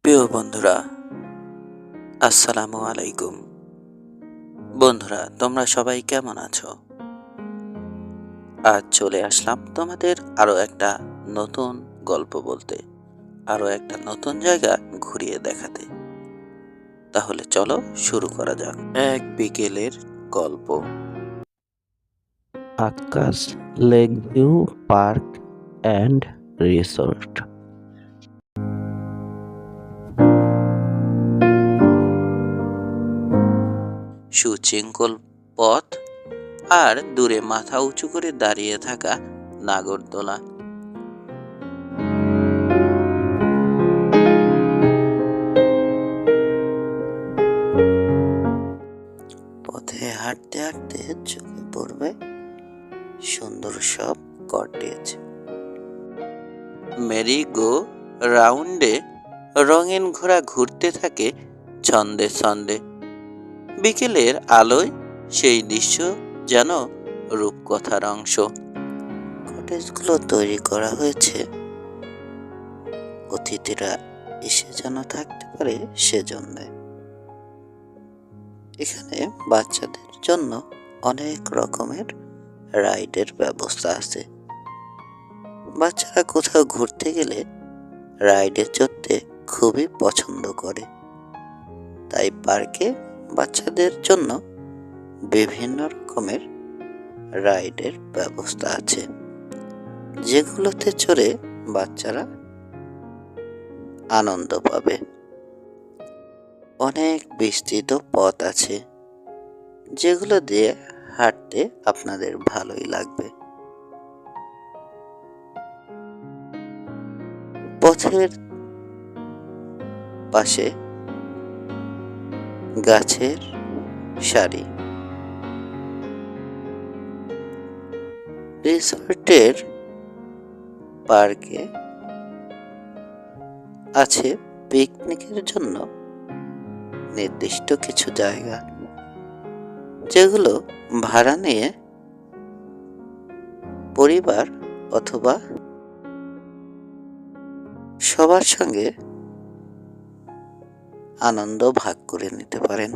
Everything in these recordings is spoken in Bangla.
প্রিয় বন্ধুরা, আসসালামু আলাইকুম। বন্ধুরা, তোমরা সবাই কেমন আছো? আজ চলে আসলাম তোমাদের আরো একটা নতুন গল্প বলতে, আরো একটা নতুন জায়গা ঘুরিয়ে দেখাতে। তাহলে চলো শুরু করা যাক। এক বিকেলের গল্প। Akash lake view park and resort. সুশৃঙ্খল পথ আর দূরে মাথা উঁচু করে দাঁড়িয়ে থাকা নাগরদোলা। পথে হাঁটতে হাঁটতে চোখে পড়বে সুন্দর সব কটেজ, মেরি গো রাউন্ডে রঙিন ঘোড়া ঘুরতে থাকে ছন্দে ছন্দে। বিকেলের আলোয় সেই দৃশ্য যেন রূপকথার অংশ। কটেজগুলো তৈরি করা হয়েছে অতিথিরা এসে যেন থাকতে পারে সেজন্য। এখানে বাচ্চাদের জন্য অনেক রকমের রাইডের ব্যবস্থা আছে। বাচ্চারা কোথাও ঘুরতে গেলে রাইডে চড়তে খুবই পছন্দ করে, তাই পার্কে বাচ্চাদের জন্য বিভিন্ন রকমের রাইডের ব্যবস্থা আছে, যেগুলোতে চড়ে বাচ্চারা আনন্দ পাবে। অনেক বিস্তৃত পথ আছে, যেগুলো দিয়ে হাঁটতে আপনাদের ভালোই লাগবে। পথের পাশে গাছের সারি। রিসর্টের পার্কে আছে পিকনিকের জন্য নির্দিষ্ট কিছু জায়গা, যেগুলো ভাড়া নিয়ে পরিবার অথবা সবার সঙ্গে আনন্দ ভাগ করে নিতে পারেন।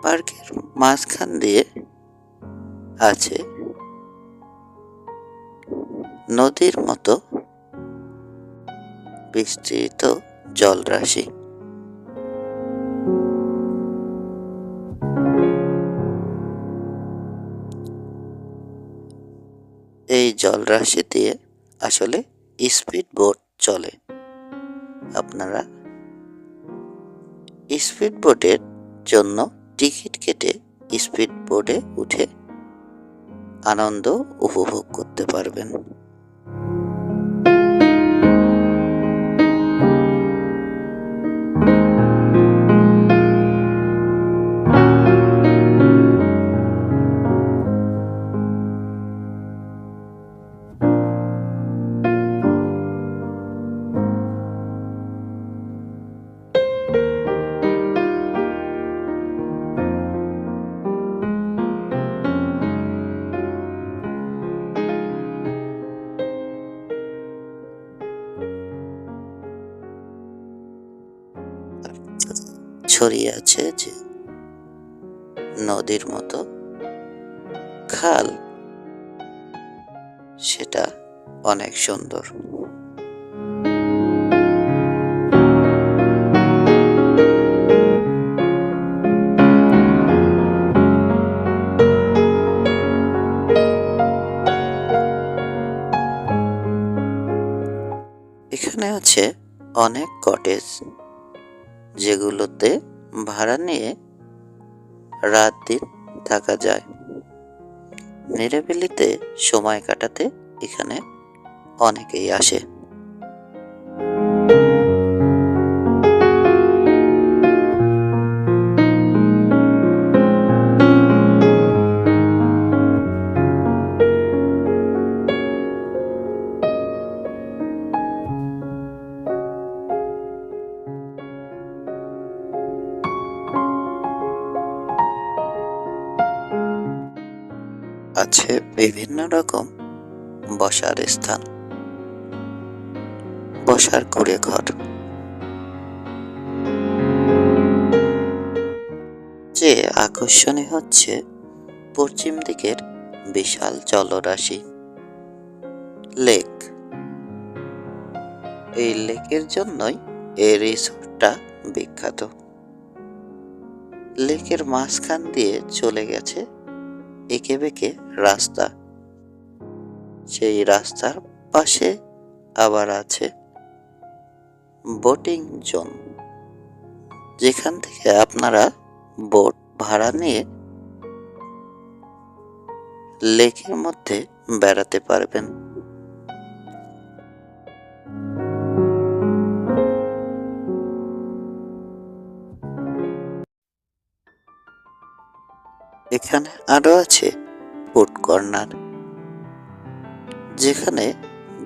পার্কের মাঝখান দিয়ে আছে নদীর মতো বিস্তৃত জলরাশি। এই জলরাশি দিয়ে আসলে স্পিড বোট চলে। আপনারা স্পিড বোটের জন্য টিকিট কেটে স্পিড বোটে উঠে আনন্দ উপভোগ করতে পারবেন। ছড়িয়ে আছে যে নদীর মতো খাল, সেটা অনেক সুন্দর। এখানে আছে অনেক কটেজ, যেগুলোতে ভাড়া নিয়ে রাত দিন থাকা যায়। নিরিবিলিতে সময় কাটাতে এখানে অনেকেই আসে। আছে বিভিন্ন রকম বসার স্থান। বসার কুঁড়ে ঘর। যে আকর্ষণীয় হচ্ছে পশ্চিম দিকের বিশাল জলরাশি লেক। এই লেকের জন্যই এই রিসোর্টটা বিখ্যাত। লেকের মাঝখান দিয়ে চলে গেছে এঁকে বেঁকে রাস্তা। সেই রাস্তার পাশে আবার আছে বোটিং জোন, যেখান থেকে আপনারা বোট ভাড়া নিয়ে লেকের মধ্যে বেড়াতে পারবেন। এখানে আরো আছে ফুড কর্নার, যেখানে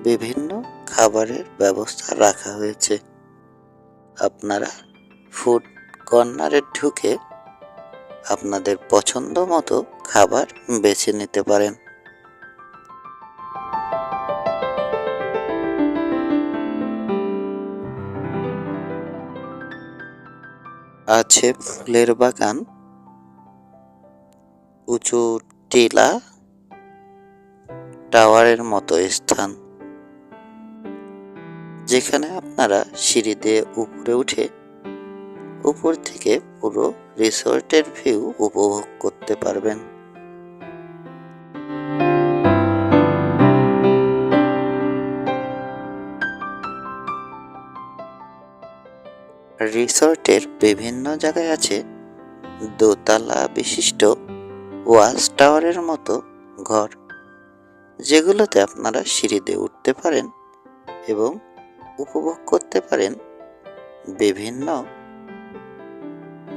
বিভিন্ন খাবারের ব্যবস্থা রাখা হয়েছে। আপনারা ফুড কর্নারে ঢুকে আপনাদের পছন্দ মতো খাবার বেছে নিতে পারেন। আছে ফুলের বাগান, উঁচু টিলা, টাওয়ারের মতো স্থান, যেখানে আপনারা সিঁড়ি দিয়ে উপরে উঠে উপর থেকে পুরো রিসোর্টের ভিউ উপভোগ করতে পারবেন। রিসোর্টের বিভিন্ন জায়গায় আছে দোতলা বিশিষ্ট ওয়াচ টাওয়ারের মতো ঘর, যেগুলোতে আপনারা সিঁড়ি দিয়ে উঠতে পারেন এবং উপভোগ করতে পারেন বিভিন্ন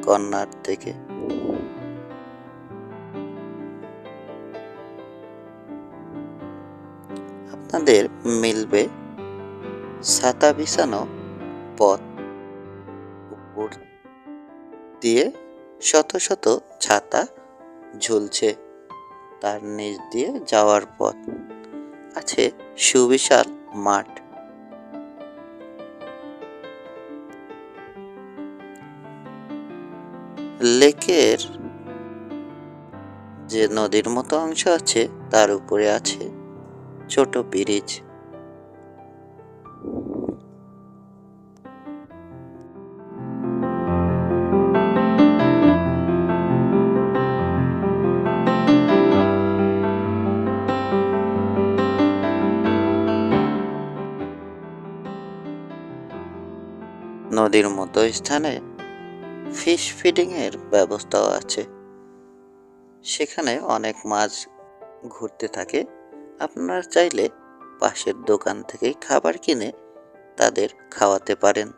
কর্নার থেকে। আপনাদের মিলবে ছাতা বিছানো পথ, উপর দিয়ে শত শত ছাতা ঝুলছে। তার নিচ দিয়ে যাওয়ার পথ আছে সুবিশাল মাঠ। লেকের যে নদীর মতো অংশ আছে তার উপরে আছে ছোট ব্রিজ। নদীর মতো স্থানে ফিশ ফিডিং এর ব্যবস্থাও আছে। সেখানে অনেক মাছ ঘুরতে থাকে। আপনারা চাইলে পাশের দোকান থেকে খাবার কিনে তাদের খাওয়াতে পারেন।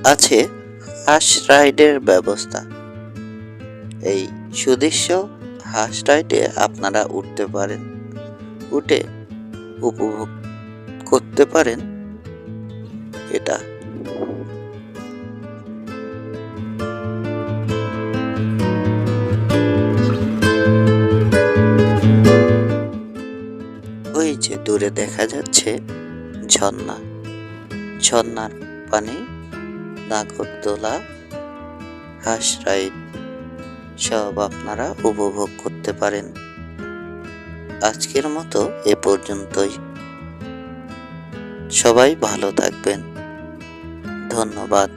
আছে হাঁস রাইডের ব্যবস্থা। এই সুদৃশ্য হাঁস রাইডে আপনারা উঠতে পারেন, উঠে উপভোগ করতে পারেন এটা। ওই যে দূরে দেখা যাচ্ছে ঝর্ণা, ঝর্ণার পানি, নাগরদোলা, হাঁস রাইড সব আপনারা উপভোগ করতে পারেন। আজকের মতো এ পর্যন্তই। সবাই ভালো থাকবেন। ধন্যবাদ।